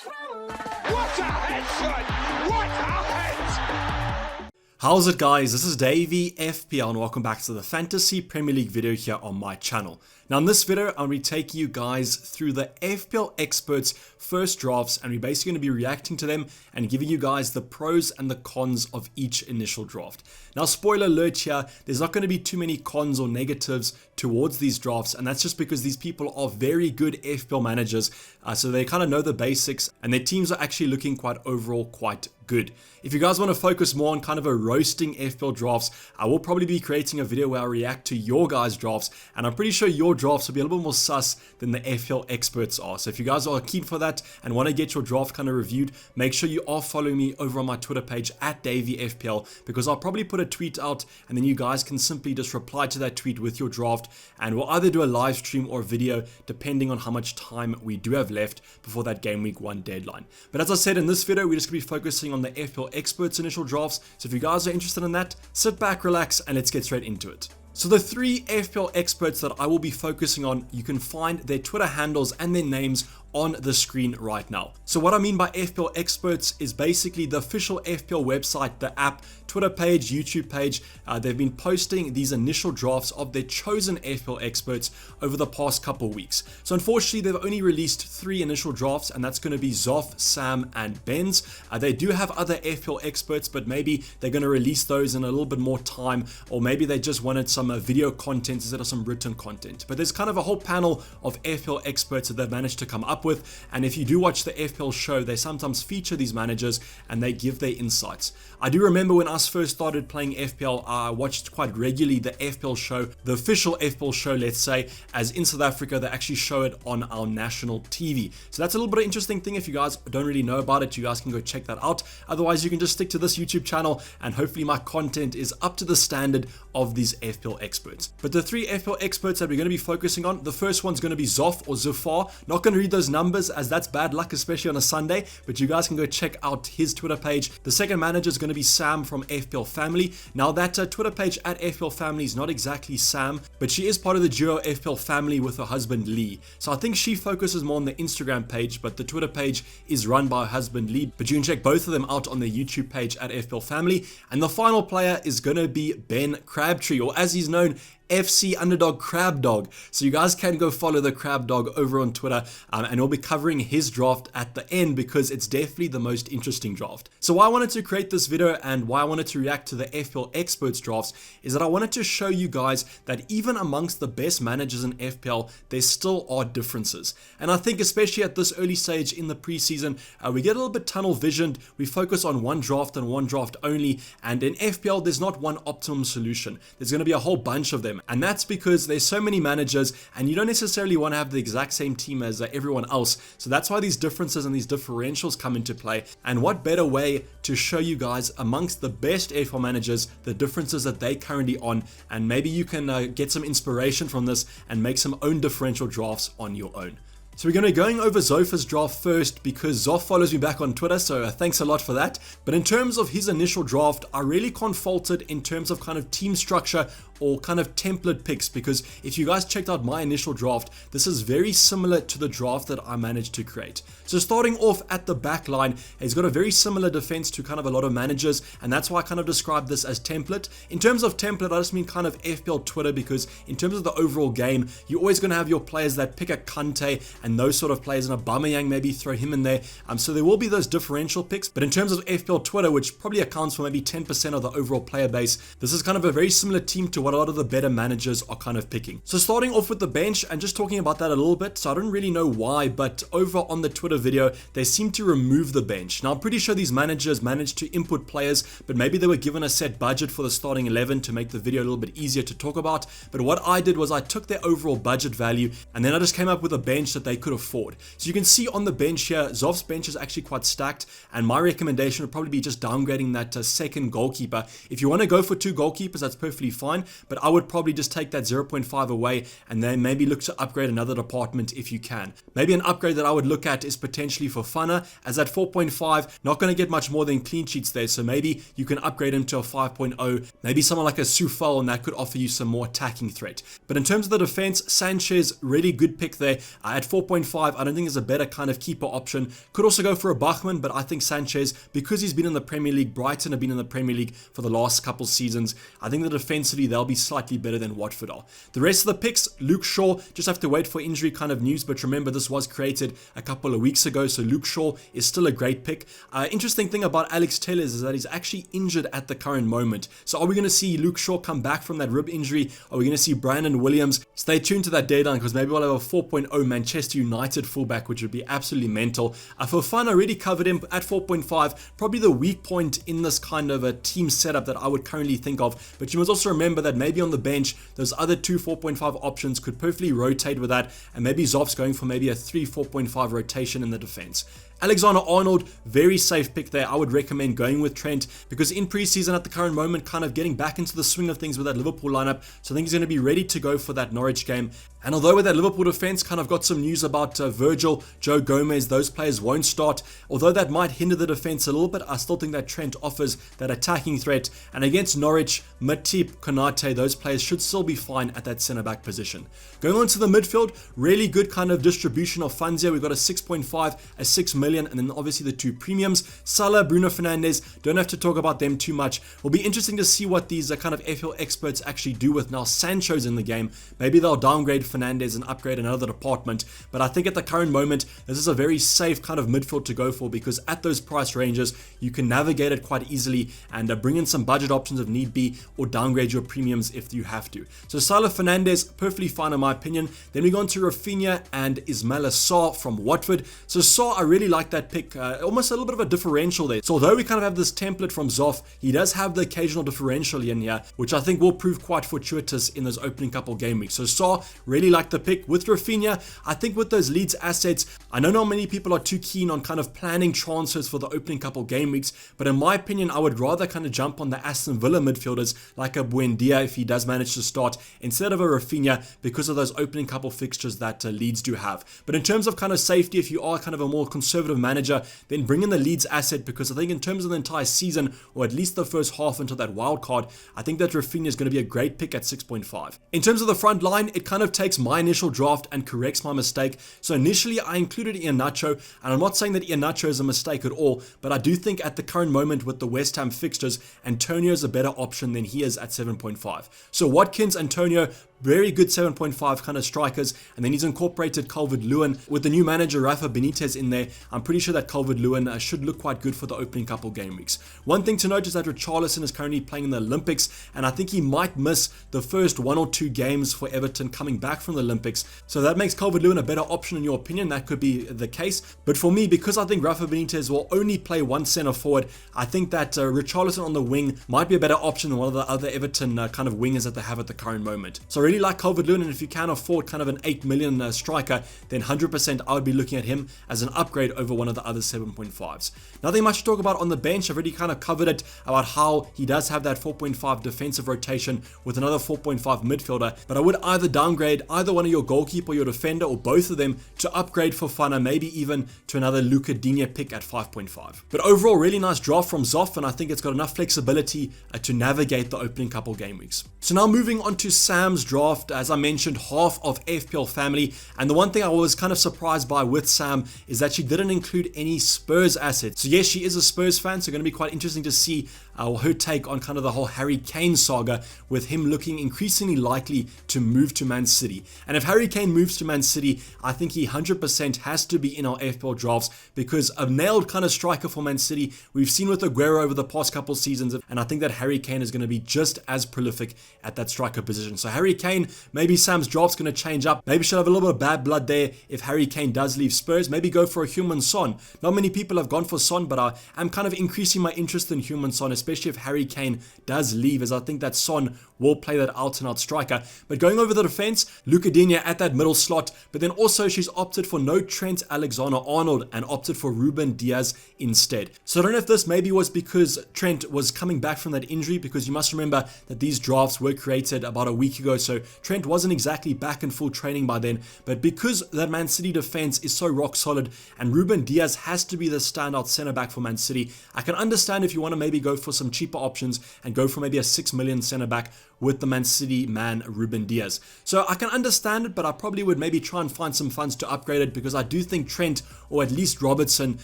What a headshot! What a head! How's it, guys? This is Dayvy, FPL, and welcome back to the Fantasy Premier League video here on my channel. Now in this video, I'm going to take you guys through the FPL Experts first drafts, and we're basically going to be reacting to them and giving you guys the pros and the cons of each initial draft. Now, spoiler alert here, there's not going to be too many cons or negatives towards these drafts, and that's just because these people are very good FPL managers, so they kind of know the basics, and their teams are actually looking quite good. If you guys want to focus more on kind of a roasting FPL drafts, I will probably be creating a video where I react to your guys' drafts, and I'm pretty sure your drafts will be a little bit more sus than the FPL experts are. So if you guys are keen for that and want to get your draft kind of reviewed, make sure you are following me over on my Twitter page at DayvyFPL, because I'll probably put a tweet out and then you guys can simply just reply to that tweet with your draft, and we'll either do a live stream or a video depending on how much time we do have left before that game week 1 deadline. But as I said, in this video we're just going to be focusing on the FPL experts initial drafts, so if you guys are interested in that, sit back, relax, and let's get straight into it. So the 3 FPL experts that I will be focusing on, you can find their Twitter handles and their names on the screen right now. So what I mean by FPL experts is basically the official FPL website, the app, Twitter page, YouTube page. They've been posting these initial drafts of their chosen FPL experts over the past couple weeks. So unfortunately, they've only released 3 initial drafts, and that's going to be Zoff, Sam, and Ben's. They do have other FPL experts, but maybe they're going to release those in a little bit more time, or maybe they just wanted some video content instead of some written content. But there's kind of a whole panel of FPL experts that they've managed to come up with, and if you do watch the FPL show, they sometimes feature these managers and they give their insights. I do remember when I first started playing FPL, I watched quite regularly the FPL show, the official FPL show, let's say, as in South Africa they actually show it on our national TV. So that's a little bit of an interesting thing. If you guys don't really know about it, you guys can go check that out. Otherwise, you can just stick to this YouTube channel, and hopefully my content is up to the standard of these FPL experts. But the 3 FPL experts that we're going to be focusing on, the first one's going to be Zoff or Zoffar. Not going to read those numbers as that's bad luck, especially on a Sunday, but you guys can go check out his Twitter page. The second manager is going to be Sam from FPL Family. Now that Twitter page at FPL Family is not exactly Sam, but she is part of the duo FPL Family with her husband Lee. So I think she focuses more on the Instagram page, but the Twitter page is run by her husband Lee. But you can check both of them out on the YouTube page at FPL Family. And the final player is going to be Ben Crabtree, or as he's known, FC Underdog Crab Dog. So you guys can go follow the Crab Dog over on Twitter, and we'll be covering his draft at the end because it's definitely the most interesting draft. So why I wanted to create this video and why I wanted to react to the FPL experts drafts is that I wanted to show you guys that even amongst the best managers in FPL, there still are differences. And I think especially at this early stage in the preseason, we get a little bit tunnel visioned. We focus on one draft and one draft only, and in FPL there's not one optimum solution. There's going to be a whole bunch of them. And that's because there's so many managers and you don't necessarily want to have the exact same team as everyone else. So that's why these differences and these differentials come into play. And what better way to show you guys amongst the best FPL managers the differences that they currently on, and maybe you can get some inspiration from this and make some own differential drafts on your own. So we're going to be going over Zoffa's draft first because Zoff follows me back on Twitter, so thanks a lot for that. But in terms of his initial draft, I really can't fault it in terms of kind of team structure or kind of template picks, because if you guys checked out my initial draft, this is very similar to the draft that I managed to create. So starting off at the back line, he's got a very similar defense to kind of a lot of managers, and that's why I kind of describe this as template. In terms of template, I just mean kind of FPL Twitter, because in terms of the overall game, you're always going to have your players that pick a Kante and those sort of players, and a Aubameyang, maybe throw him in there. So there will be those differential picks, but in terms of FPL Twitter, which probably accounts for maybe 10% of the overall player base, this is kind of a very similar team to what a lot of the better managers are kind of picking. So starting off with the bench and just talking about that a little bit, so I don't really know why, but over on the Twitter video, they seem to remove the bench. Now I'm pretty sure these managers managed to input players, but maybe they were given a set budget for the starting 11 to make the video a little bit easier to talk about. But what I did was I took their overall budget value and then I just came up with a bench that they could afford. So you can see on the bench here, Zoff's bench is actually quite stacked, and my recommendation would probably be just downgrading that second goalkeeper. If you want to go for 2 goalkeepers, that's perfectly fine, but I would probably just take that 0.5 away and then maybe look to upgrade another department if you can. Maybe an upgrade that I would look at is potentially for Fana, as at 4.5, not going to get much more than clean sheets there, so maybe you can upgrade him to a 5.0, maybe someone like a Zoff, and that could offer you some more attacking threat. But in terms of the defense, Sanchez, really good pick there. At 4.5, I don't think is a better kind of keeper option. Could also go for a Bachmann, but I think Sanchez, because he's been in the Premier League, Brighton have been in the Premier League for the last couple seasons, I think that defensively they'll be slightly better than Watford are. The rest of the picks, Luke Shaw, just have to wait for injury kind of news, but remember this was created a couple of weeks ago, so Luke Shaw is still a great pick. Interesting thing about Alex Telles is that he's actually injured at the current moment. So are we going to see Luke Shaw come back from that rib injury? Are we going to see Brandon Williams? Stay tuned to that deadline, because maybe we'll have a 4.0 Manchester United fullback, which would be absolutely mental. For fun, I already covered him at 4.5, probably the weak point in this kind of a team setup that I would currently think of. But you must also remember that maybe on the bench, those other two 4.5 options could perfectly rotate with that, and maybe Zoff's going for maybe a 3-4.5 rotation in the defense. Alexander-Arnold, very safe pick there. I would recommend going with Trent, because in preseason at the current moment, kind of getting back into the swing of things with that Liverpool lineup, so I think he's going to be ready to go for that Norwich game. And although with that Liverpool defense, kind of got some news about Virgil, Joe Gomez, those players won't start. Although that might hinder the defense a little bit, I still think that Trent offers that attacking threat. And against Norwich, Matip, Konate, those players should still be fine at that centre-back position. Going on to the midfield, really good kind of distribution of funds here. We've got a 6.5, a 6 million, and then obviously the two premiums. Salah, Bruno Fernandes, don't have to talk about them too much. Will be interesting to see what these kind of FPL experts actually do with now Sancho's in the game. Maybe they'll downgrade Fernandes and upgrade another department, but I think at the current moment this is a very safe kind of midfield to go for, because at those price ranges you can navigate it quite easily and bring in some budget options if need be, or downgrade your premiums if you have to. So Salah, Fernandes, perfectly fine in my opinion. Then we go on to Rafinha and Ismaila Sarr from Watford. So Sarr, I really like that pick, almost a little bit of a differential there. So although we kind of have this template from Zoff, he does have the occasional differential in here, which I think will prove quite fortuitous in those opening couple game weeks. So Sarr, really like the pick. With Rafinha, I think with those Leeds assets, I know not many people are too keen on kind of planning transfers for the opening couple game weeks, but in my opinion, I would rather kind of jump on the Aston Villa midfielders like a Buendia if he does manage to start, instead of a Rafinha, because of those opening couple fixtures that Leeds do have. But in terms of kind of safety, if you are kind of a more conservative manager, then bring in the Leeds asset, because I think in terms of the entire season, or at least the first half until that wild card, I think that Rafinha is going to be a great pick at 6.5. In terms of the front line, it kind of takes my initial draft and corrects my mistake. So initially I included Iheanacho, and I'm not saying that Iheanacho is a mistake at all, but I do think at the current moment with the West Ham fixtures, Antonio is a better option than he is at 7.5. So Watkins, Antonio, very good 7.5 kind of strikers, and then he's incorporated Calvert-Lewin with the new manager Rafa Benitez in there. I'm pretty sure that Calvert-Lewin should look quite good for the opening couple game weeks. One thing to note is that Richarlison is currently playing in the Olympics, and I think he might miss the first 1 or 2 games for Everton coming back from the Olympics, so that makes Calvert-Lewin a better option in your opinion. That could be the case, but for me, because I think Rafa Benitez will only play one centre forward, I think that Richarlison on the wing might be a better option than one of the other Everton kind of wingers that they have at the current moment. So I really like Calvert-Lewin, and if you can afford kind of an 8 million striker, then 100% I would be looking at him as an upgrade over one of the other 7.5s. Nothing much to talk about on the bench. I've already kind of covered it about how he does have that 4.5 defensive rotation with another 4.5 midfielder, but I would either downgrade either one of your goalkeeper or your defender, or both of them, to upgrade for Fana, maybe even to another Luca Digne pick at 5.5. But overall, really nice draft from Zoff, and I think it's got enough flexibility to navigate the opening couple game weeks. So now moving on to Sam's draft. As I mentioned, half of FPL family, and the one thing I was kind of surprised by with Sam is that she didn't include any Spurs assets. So yes, she is a Spurs fan, so going to be quite interesting to see her take on kind of the whole Harry Kane saga, with him looking increasingly likely to move to Man City. And if Harry Kane moves to Man City, I think he 100% has to be in our FPL drafts, because a nailed kind of striker for Man City we've seen with Aguero over the past couple seasons, and I think that Harry Kane is going to be just as prolific at that striker position. So Harry Kane, maybe Sam's draft's going to change up. Maybe she'll have a little bit of bad blood there if Harry Kane does leave Spurs. Maybe go for a Heung-min Son. Not many people have gone for Son, but I'm kind of increasing my interest in Heung-min Son, especially if Harry Kane does leave, as I think that Son will play that out-and-out striker. But going over the defense, Luca Digne at that middle slot, but then also she's opted for no Trent Alexander-Arnold and opted for Ruben Diaz instead. So I don't know if this maybe was because Trent was coming back from that injury, because you must remember that these drafts were created about a week ago, so Trent wasn't exactly back in full training by then. But because that Man City defense is so rock solid and Ruben Diaz has to be the standout centre back for Man City, I can understand if you want to maybe go for some cheaper options and go for maybe a 6 million centre back with the Man City man Ruben Diaz. So I can understand it, but I probably would maybe try and find some funds to upgrade it, because I do think Trent, or at least Robertson,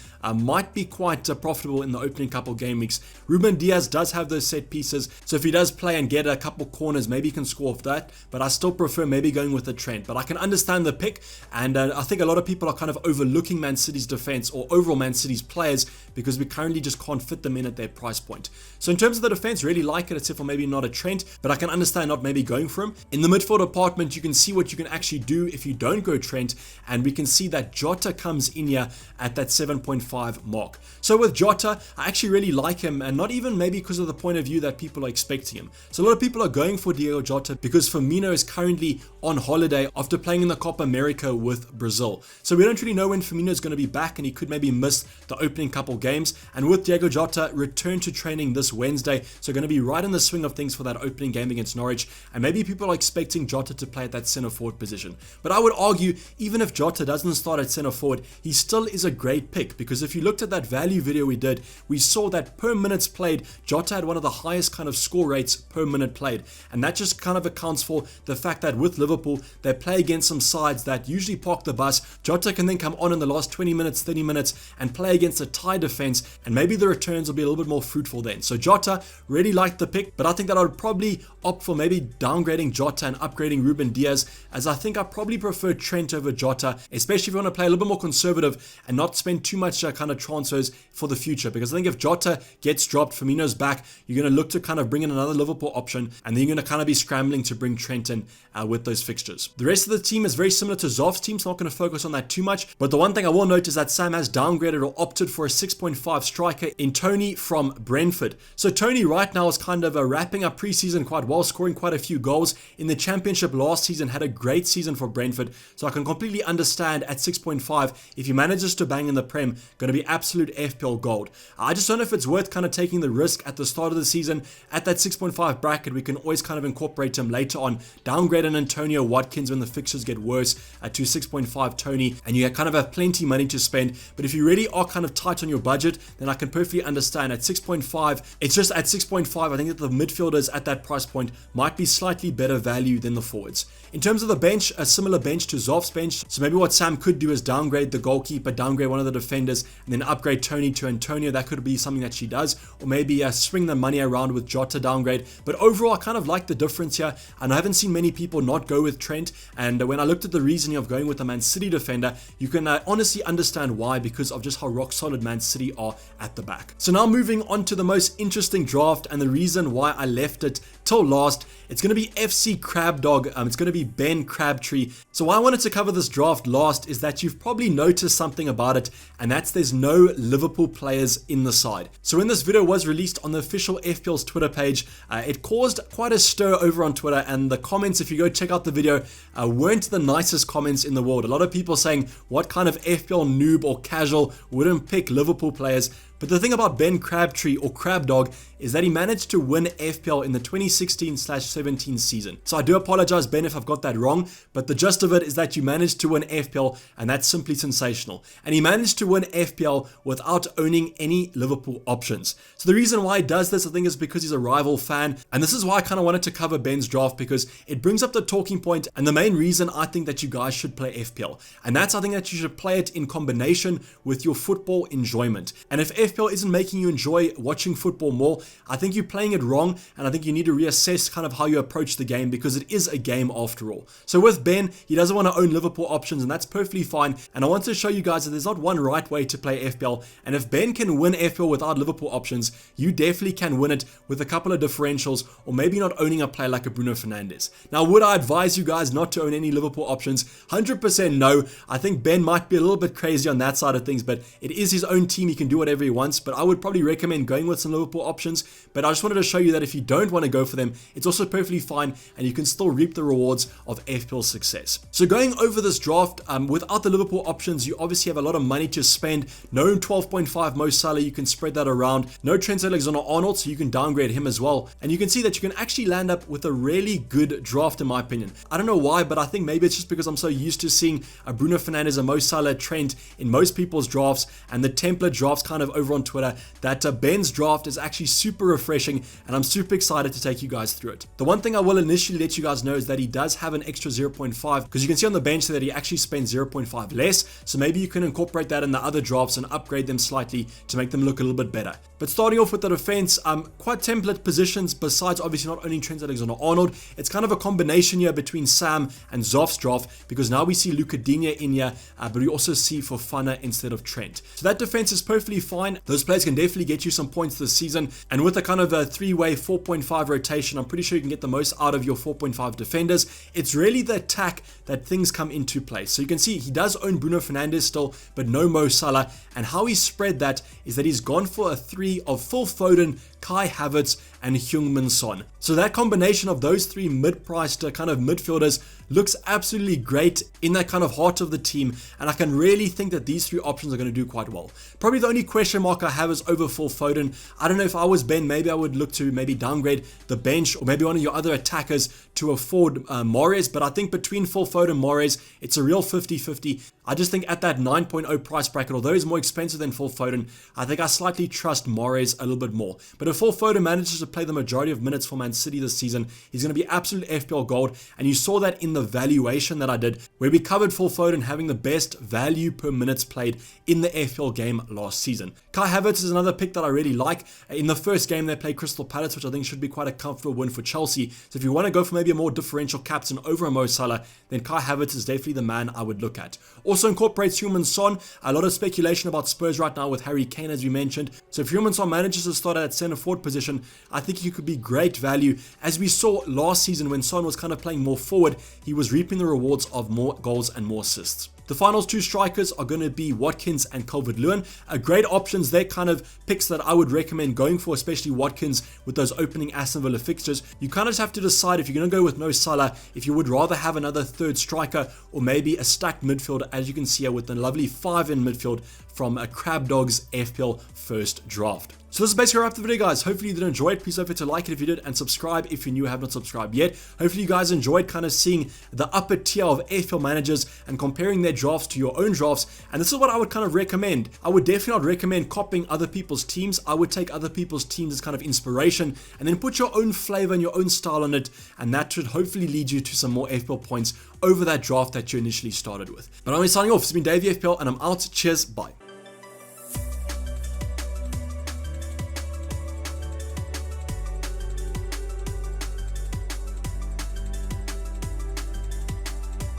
might be quite profitable in the opening couple game weeks. Ruben Diaz does have those set pieces, so if he does play and get a couple corners, maybe he can score off that, but I still prefer maybe going with the Trent. But I can understand the pick, and I think a lot of people are kind of overlooking Man City's defense, or overall Man City's players, because we currently just can't fit them in at their price point. So in terms of the defense, really like it, except for maybe not a Trent, but I can understand not maybe going for him. In the midfield department, you can see what you can actually do if you don't go Trent, and we can see that Jota comes in here at that 7.5 mark. So with Jota, I actually really like him, and not even maybe because of the point of view that people are expecting him. So a lot of people are going for Diego Jota because Firmino is currently on holiday after playing in the Copa America with Brazil. So we don't really know when Firmino is going to be back, and he could maybe miss the opening couple games. And with Diego Jota, return to training this Wednesday, so going to be right in the swing of things for that opening game against Norwich, and maybe people are expecting Jota to play at that centre forward position. But I would argue, even if Jota doesn't start at centre forward, he still is a great pick, because if you looked at that value video we did, we saw that per minutes played, Jota had one of the highest kind of score rates per minute played, and that just kind of accounts for the fact that with Liverpool, they play against some sides that usually park the bus. Jota can then come on in the last 20 minutes, 30 minutes, and play against a tight defense, and maybe the returns will be a little bit more fruitful then. So Jota, really liked the pick, but I think that I would probably opt for maybe downgrading Jota and upgrading Ruben Diaz, as I think I probably prefer Trent over Jota, especially if you want to play a little bit more conservative and not spend too much kind of transfers for the future. Because I think if Jota gets dropped, Firmino's back, you're going to look to kind of bring in another Liverpool option, and then you're going to kind of be scrambling to bring Trent in with those fixtures. The rest of the team is very similar to Zoff's team, so I'm not going to focus on that too much. But the one thing I will note is that Sam has downgraded or opted for a 6.5 striker in Tony from Brentford. So Tony right now is kind of wrapping up preseason quite well, scoring quite a few goals in the championship last season, had a great season for Brentford, so I can completely understand at 6.5 if he manages to bang in the Prem, going to be absolute FPL gold. I just don't know if it's worth kind of taking the risk at the start of the season. At that 6.5 bracket, we can always kind of incorporate him later on, downgrade an Antonio Watkins when the fixtures get worse to 6.5 Tony, and you kind of have plenty money to spend. But if you really are kind of tight on your budget, then I can perfectly understand at 6.5. It's just at 6.5, I think that the midfielders at that price point might be slightly better value than the forwards. In terms of the bench, a similar bench to Zoff's bench. So maybe what Sam could do is downgrade the goalkeeper, downgrade one of the defenders, and then upgrade Tony to Antonio. That could be something that she does. Or maybe swing the money around with Jota downgrade. But overall, I kind of like the difference here. And I haven't seen many people not go with Trent. And when I looked at the reasoning of going with the Man City defender, you can honestly understand why, because of just how rock solid Man City are at the back. So now moving on to the most interesting draft, and the reason why I left it till last, it's going to be FC Crabdog. It's going to be Ben Crabtree. So why I wanted to cover this draft last is that you've probably noticed something about it, and that's there's no Liverpool players in the side. So when this video was released on the official FPL's Twitter page, it caused quite a stir over on Twitter, and the comments, if you go check out the video, weren't the nicest comments in the world. A lot of people saying, what kind of FPL noob or casual wouldn't pick Liverpool players? But the thing about Ben Crabtree, or Crabdog, is that he managed to win FPL in the 2016/17 season. So I do apologize, Ben, if I've got that wrong, but the gist of it is that you managed to win FPL, and that's simply sensational. And he managed to win FPL without owning any Liverpool options. So the reason why he does this, I think, is because he's a rival fan, and this is why I kind of wanted to cover Ben's draft, because it brings up the talking point and the main reason I think that you guys should play FPL. And that's, I think, that you should play it in combination with your football enjoyment. And if FPL isn't making you enjoy watching football more, I think you're playing it wrong, and I think you need to reassess kind of how you approach the game, because it is a game after all. So with Ben, he doesn't want to own Liverpool options, and that's perfectly fine. And I want to show you guys that there's not one right way to play FPL, and if Ben can win FPL without Liverpool options, you definitely can win it with a couple of differentials, or maybe not owning a player like a Bruno Fernandes. Now, would I advise you guys not to own any Liverpool options? 100% no. I think Ben might be a little bit crazy on that side of things, but it is his own team. He can do whatever he wants. once, but I would probably recommend going with some Liverpool options. But I just wanted to show you that if you don't want to go for them, it's also perfectly fine and you can still reap the rewards of FPL success. So going over this draft, without the Liverpool options, you obviously have a lot of money to spend. No 12.5 Mo Salah, you can spread that around. No Trent Alexander-Arnold, so you can downgrade him as well. And you can see that you can actually land up with a really good draft in my opinion. I don't know why, but I think maybe it's just because I'm so used to seeing a Bruno Fernandes, a Mo Salah, Trent in most people's drafts, and the template drafts kind of over on Twitter, that Ben's draft is actually super refreshing, and I'm super excited to take you guys through it. The one thing I will initially let you guys know is that he does have an extra 0.5, because you can see on the bench that he actually spent 0.5 less, so maybe you can incorporate that in the other drafts and upgrade them slightly to make them look a little bit better. But starting off with the defense, quite template positions besides obviously not only Trent Alexander-Arnold, it's kind of a combination here between Sam and Zoff's draft, because now we see Luca Digne in here, but we also see Fofana instead of Trent. So that defense is perfectly fine. Those players can definitely get you some points this season, and with a kind of a three-way 4.5 rotation, I'm pretty sure you can get the most out of your 4.5 defenders. It's really the attack that things come into play. So you can see he does own Bruno Fernandes still, but no Mo Salah, and how he spread that is that he's gone for a 3 of Phil Foden, Kai Havertz, and Heung-min Son. So that combination of those three mid-priced kind of midfielders looks absolutely great in that kind of heart of the team, and I can really think that these three options are going to do quite well. Probably the only question mark I have is over Phil Foden. I don't know, if I was Ben, maybe I would look to maybe downgrade the bench or maybe one of your other attackers to afford Mahrez, but I think between Phil Foden and Mahrez, it's a real 50-50. I just think at that 9.0 price bracket, although he's more expensive than Phil Foden, I think I slightly trust Mahrez a little bit more. But if Phil Foden manages to play the majority of minutes for Man City this season, he's going to be absolute FPL gold, and you saw that in the valuation that I did, where we covered Phil Foden having the best value per minutes played in the FPL game last season. Kai Havertz is another pick that I really like. In the first game, they played Crystal Palace, which I think should be quite a comfortable win for Chelsea. So if you want to go for maybe a more differential captain over a Mo Salah, then Kai Havertz is definitely the man I would look at. Also incorporates Heung-min Son. A lot of speculation about Spurs right now with Harry Kane, as we mentioned. So if Heung-min Son manages to start at that centre forward position, I think he could be great value. As we saw last season when Son was kind of playing more forward, he was reaping the rewards of more goals and more assists. The final two strikers are going to be Watkins and Calvert-Lewin. Great options. They're kind of picks that I would recommend going for, especially Watkins with those opening Aston Villa fixtures. You kind of just have to decide if you're going to go with no Salah, if you would rather have another third striker or maybe a stacked midfield, as you can see here with the lovely 5 in midfield from a Crab Dogs FPL first draft. So this is basically a wrap up the video, guys. Hopefully you did enjoy it. Please don't forget to like it if you did, and subscribe if you're new and have not subscribed yet. Hopefully you guys enjoyed kind of seeing the upper tier of FPL managers and comparing their drafts to your own drafts. And this is what I would kind of recommend. I would definitely not recommend copying other people's teams. I would take other people's teams as kind of inspiration and then put your own flavor and your own style on it, and that should hopefully lead you to some more FPL points over that draft that you initially started with. But I'm signing off. It's been Dayvy FPL, and I'm out. Cheers. Bye.